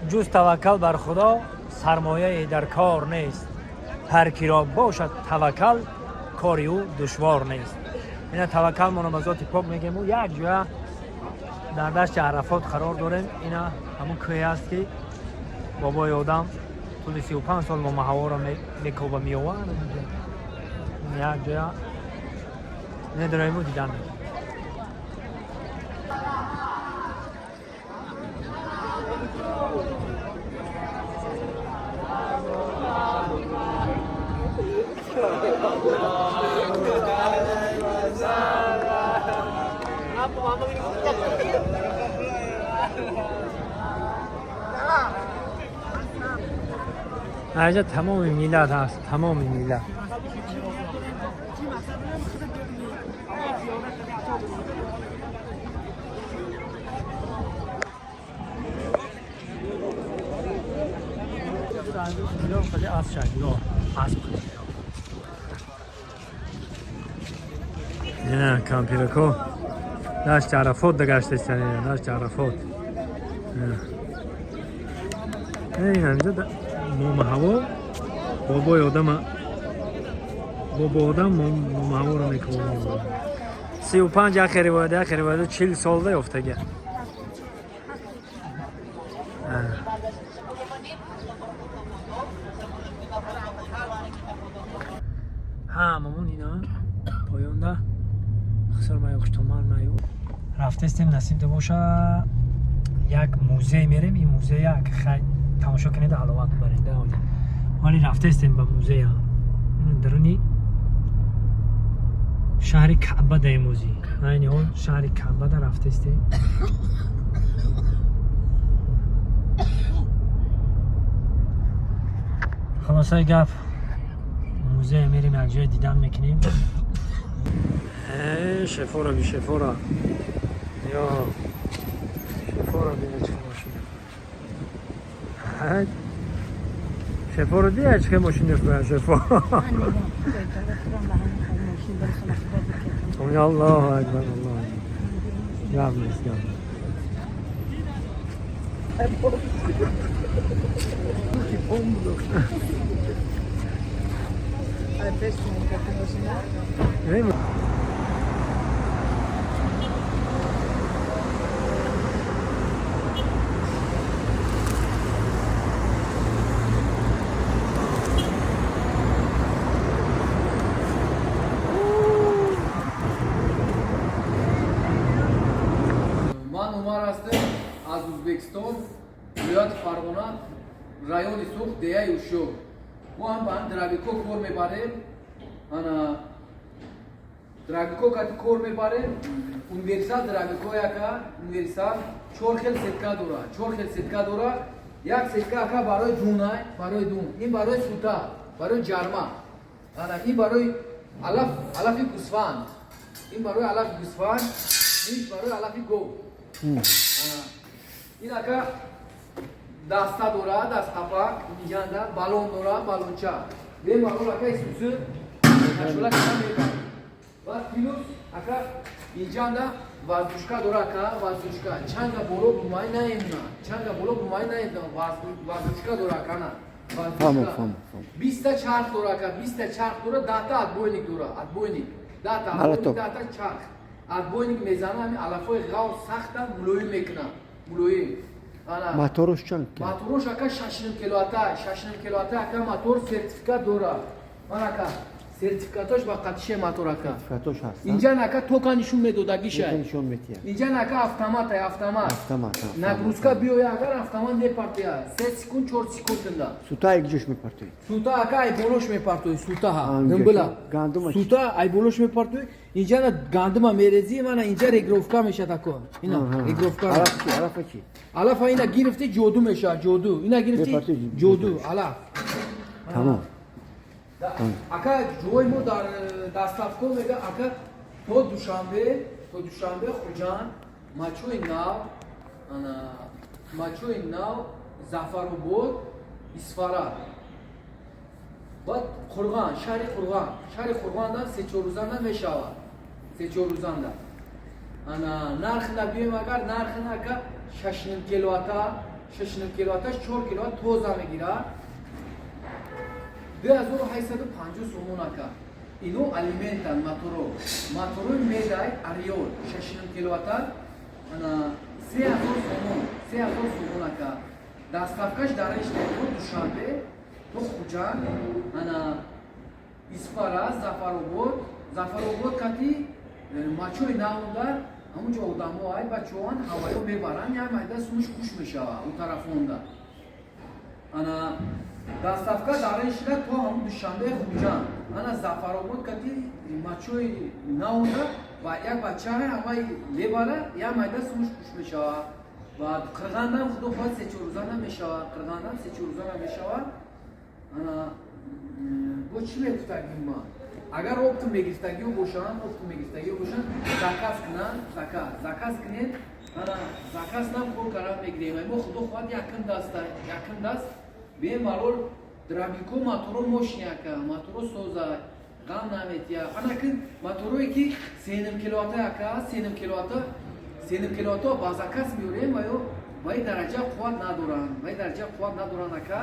جز توکل بر خدا سرمایه در کار نیست. هر کی را باشد توکل کاری او دشوار نیست. اینا توکل منابزات پاک میگیم. و یک جا در دشت عرفات قرار داریم. اینا همون کوهی است که بابای آدم طول 35 سال ما هوا را میکوبه میوان. یک جا نداریم و دیدن میگیم. اینجا تمام میلاد هست. تمام میلاد خیلی از شد نه کامپیرکو داشت عرفات دگشت استنه داشت عرفات این همینجا موم هوا بابای آدم موم هوا رو میکنه 35 اخری باید 40 سال ده افتگه هممون اینا پایونده خسر ما یکشتمار نیو رفته استیم نصیب ده باشه یک موزه میریم. این موزه یک خیلی تماشا کنید حلاوت برنده حالی رفته استیم به موزه درونی شهر کعبه ده موزه این حال شهر کعبه ده رفته استیم. خلاصه گفت موزه میریم از جای دیدن میکنیم. شفورا بی شفورا یا شفورا بینه چه ماشین شفورا دیگه چه ماشین نفره شفورا الله اکبر الله یاد نیست من عمر هستم از ازبکستان ولایت فرغانه رایون سوخت دیه اوشو. ما هم به هم درابیکو کور میبریم. انا درابیکو که کور میبریم اونیورسال درابیکو یکا اونیورسال چهار خیل سکه داره. چهار خیل سکه داره. یک سکه که برای جونای برای دون. این برای سوتا برای جرما. انا این برای علف گوسفند. این برای علف گوسفند. این برای علف گو. این اکا دستا دورا دستا پاک میجاندا بالون دورا بالونچا به مارو اکا اسوسو نشولا کنا میگم بعد پیلوس اکا میجاندا وازوشکا دورا کا وازوشکا چانگا بولو بمای نایمنا چانگا بولو بمای نایمنا وازوشکا دورا کنا وازوشکا 20 تا چارخ دورا کا 20 تا چارخ دورا داتا ادبوینیک دورا ادبوینیک داتا چارخ ادبوینیک میزانه همین علفای غاو سختا ملوی میکنه ملوی موتورش چند که؟ موتورش اکا 60 کیلوواته اکا موتور سرتیفیکات داره. من اکا سرتیفیکاتش با قطعه موتور اکا. سرتیفیکاتش هست. اینجا نکا توکا نشون میدادگیشه. نشون میتیه. اینجا نکا автомат. نگروزکا بیویا اگر автомат نپارتیه. 3 سکوند 4 سکوند دا. سوتا یک جوش میپارتوی. سوتا اکا ای بولوش میپارتوی سوتا ها. دنبلا. سوتا ای بولوش میپارتوی. اینجا گاندما میرزی من اینجا ریگروفکا میشه تاکو. اینا ریگروفکا. علف چی؟ علف اینا گرفته جودو میشه جودو. اینا گرفته جودو علف. تمام. اکا جوی مو در دستافکو میگه اکا تو دوشنبه خوجان ماچوی ناو زفرآباد اسفارا بعد قرغان شهر قرغان دا 3-4 روزانه میشود 3-4 روزانه انا نرخ نبیم اگر نرخ نکا 6 کیلوواتا 6 کیلوواتش 4 کیلووات توزا میگیره 2850 سومون اکا اینو الیمنتن موتورو میدای اریول 6 کیلووات انا 3000 سومون اکا دستافکش دارش تو دوشنبه تو خوجان انا اسپارا زفرآباد کاتی ماچوی ناوندا همونجا آدمو های بچه‌وان هوایو میبرن یا مایده سوش خوش میشه اون طرفوندا انا دستافکا دارش تو هم دوشنبه خوجان انا زفرآباد کاتی ماچوی ناوندا و یک بچه های همای میبره یا مایده سوش خوش میشه و قرغاندم خودو خواهد 3-4 روزه نمیشه قرغاندم 3-4 روزه نمیشه انا بو چی میگفتگیم ما اگر اپتم میگیرستگیو باشن заказ کنین انا заказ نم خود قرار میگیریم ما خودو خواهد یکم دست به مالول درابیکو موتورو موشنیاکا موتورو سوزا غم نمیتیا انا کن موتوروی که 3 کیلووات اکا 3 کیلووات با заказ میوریم وای درجه قوت ندارن اکا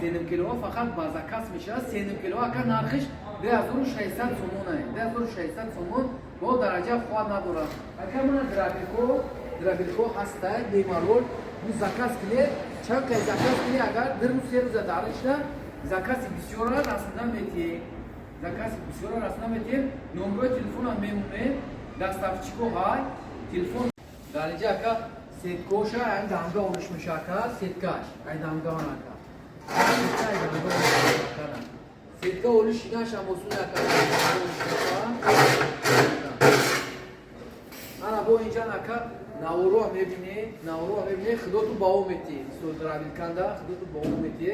3 کیلووات فقط با заказ میشه 3 کیلووات اکا نرخش 2600 سومونه 2600 سومون با درجه قوت ندارن اکا من درابیکو هسته بیمارول bu zakaz kile çak kay zakaz kile agar bir روز دارشنا zakaz بسیار aslında metiye numara telefona memnune dastavçiko hay telefon dalınca ka setkoşa ay damga oluşmuş aka setkaş ay damga anaka setka oluşuna şamosun aka ana bu incan aka ناورو میبینی خدا تو باو میتی سودرابیل کنده خدا تو باو میتی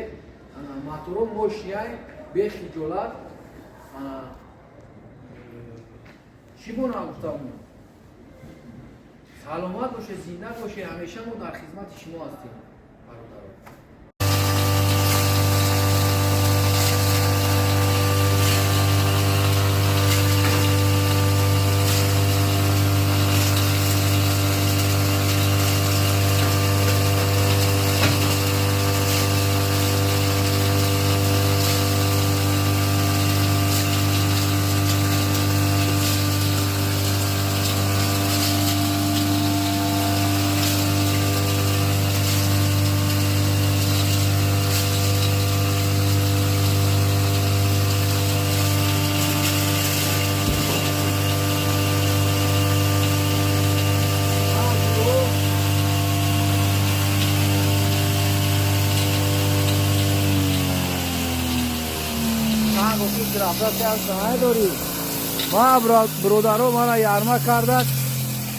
موتورو موشیای بیخی جولات چی بونا گفتم سلامت باشه زنده باشه همیشه ما در خدمت شما هستیم برادران ما برادرو مانا یارما کردک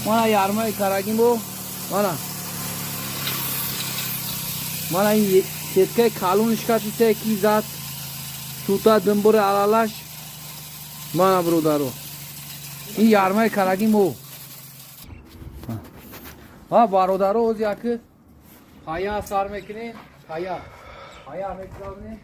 مانا یارمای کرگیم بو مانا این سیتکه کالونش کتیسه کی زد سوتا دنبور علالاش مانا برادرو این یارمای کرگیم بو برادرو اوز یکی پایا سار میکنه پایا میکنه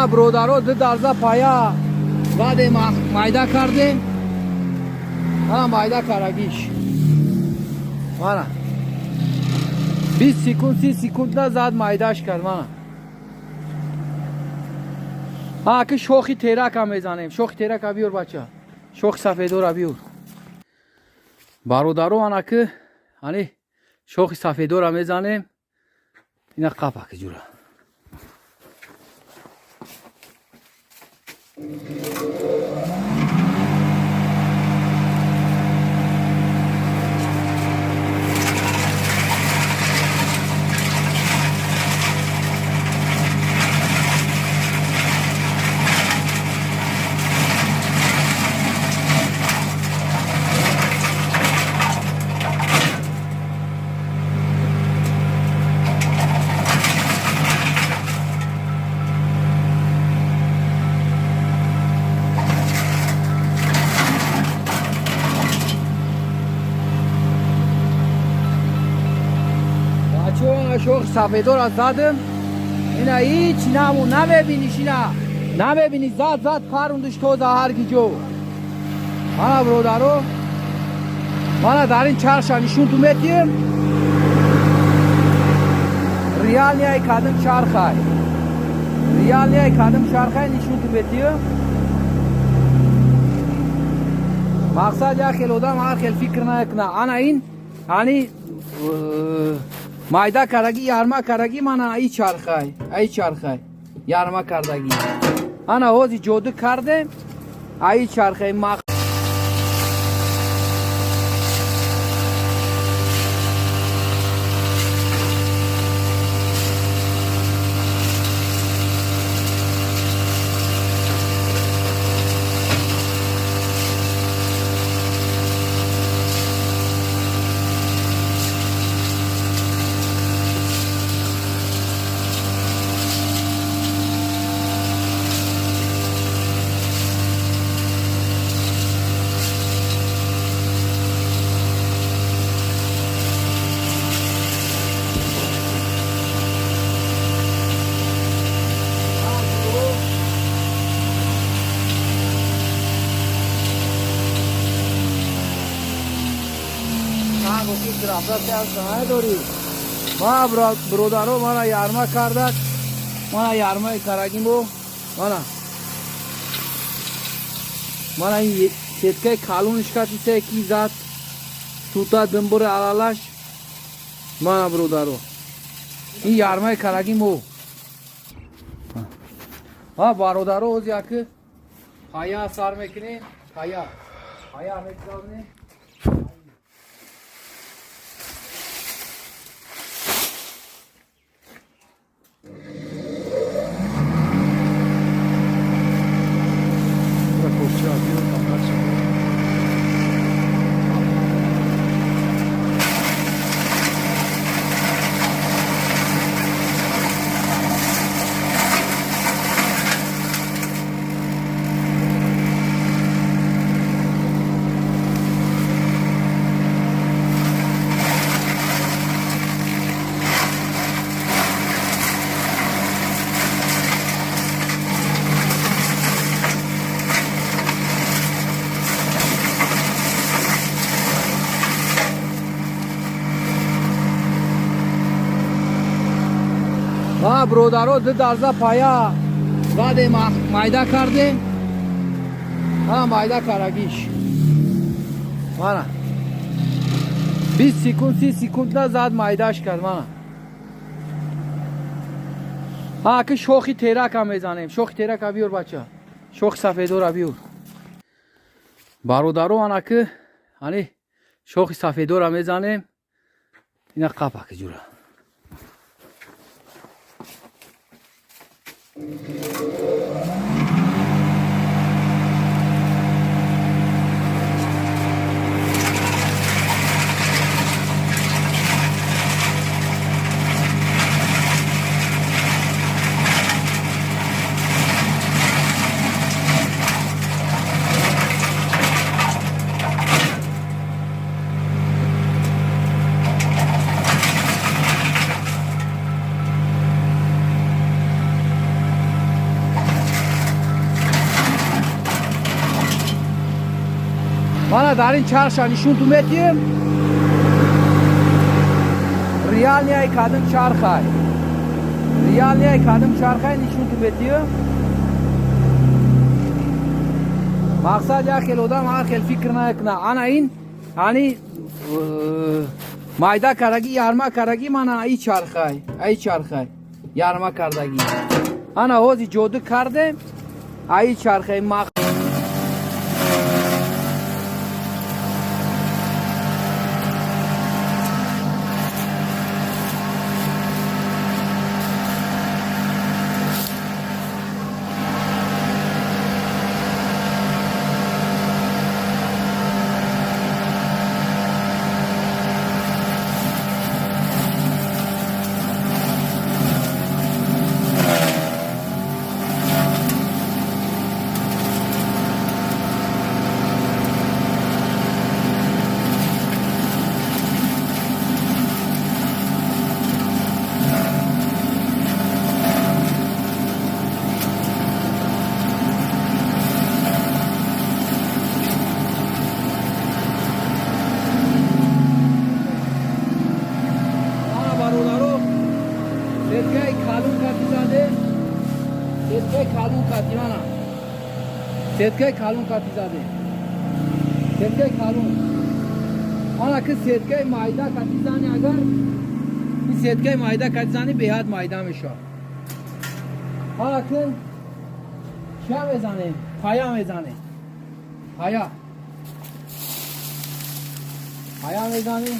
برادرو درزا پایا بعد مایده کرده مایده کرگیش 20 سکوند 30 سکوند نزد مایدهش کرد که شوخی تیرک هم میزنیم شوخی تیرک هم بیور بچه شوخ سفیدو رو بیور برادرو که شوخ سفیدو رو میزنیم اینا قپک جوره شوخ سفیدو را زدم. اینا هیچ نمو نبینیش اینا. نبینی زد پروندش تو هر کی جو. مانا برادرو مانا در این چرخ نشون تو میتیم. ریال نیای کدام چرخای. ریال نیای کدام چرخای نشون تو میتیم. مقصد یا خیلی آدم هر خیلی فکر نکنه. انا این یعنی مایده کردگی یارما کردگی من ای چرخای یارما کردگی انا هوزی جودو کرده ای چرخای ما برادرو مانا یارما کردک مانا یارمای کرگیمو مانا این سیتکای کالونش کتی سیکی زد سوتا دنبور علالاش مانا برادرو این یارمای کرگیمو برادرو اوز یکی پایا سار میکنه پایا میکنه برادرو دو درزا پایا زده مایده کرده مایده کرگیش مانا 20 سکند 30 سکند زد مایدهش کرد مانا که شوخی تیرک هم میزنیم شوخی تیرک هم بیور بچه شوخ سفیدو را بیور برادرو مانا که شوخی سفیدو را میزنیم اینا قپا که جوره مانا در این چرخ نشون تو میتیم ریال نیای کدام چرخای نشون تو میتیم مقصد یا خیلی آدم هر خیلی فکر نکنه انا این یعنی مایده کردگی یارما کردگی من ای چرخای یارما کردگی انا هوزی جودو کرده ای چرخای کاتیوانا سیتکای کالون کاتی زاده سیتکای کالون آنا که سیتکای مایدا کاتی زانی اگر این سیتکای مایدا کاتی زانی بیاد مایدا میشه آنا که چیا میزنه پایا میزنه پایا میزنه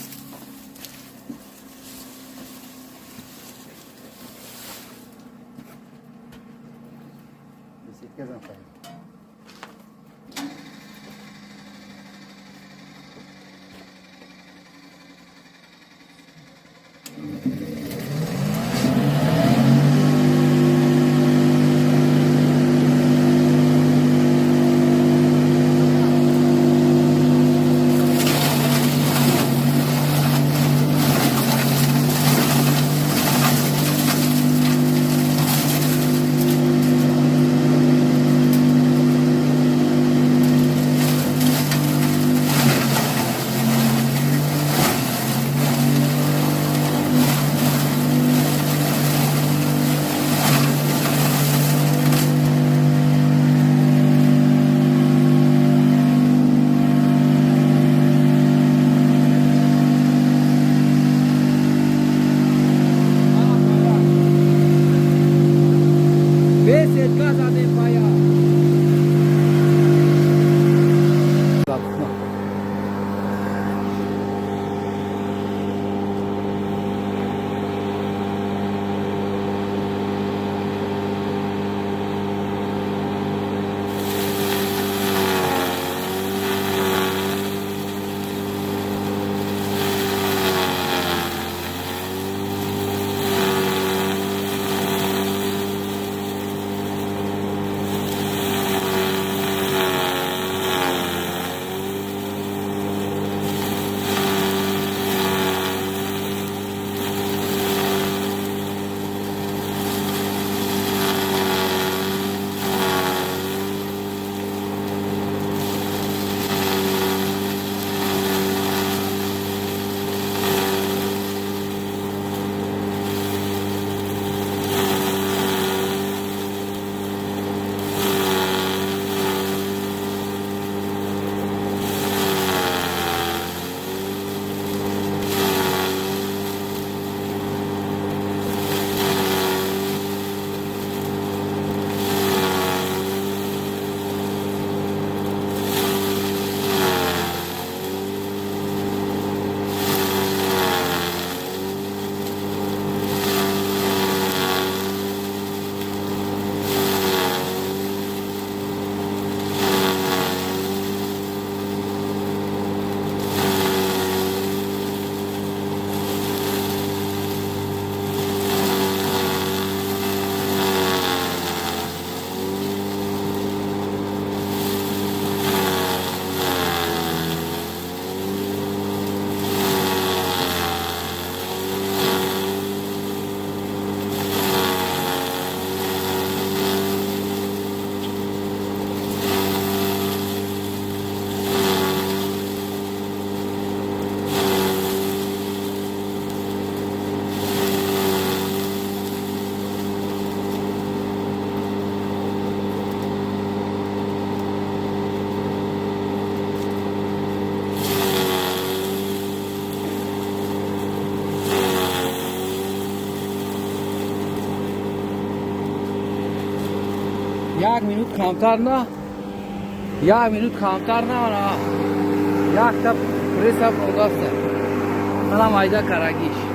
یک minut کمتر نه یک minut کمتر نه یک تا پریسا پرداسته حالا مایده کرگیش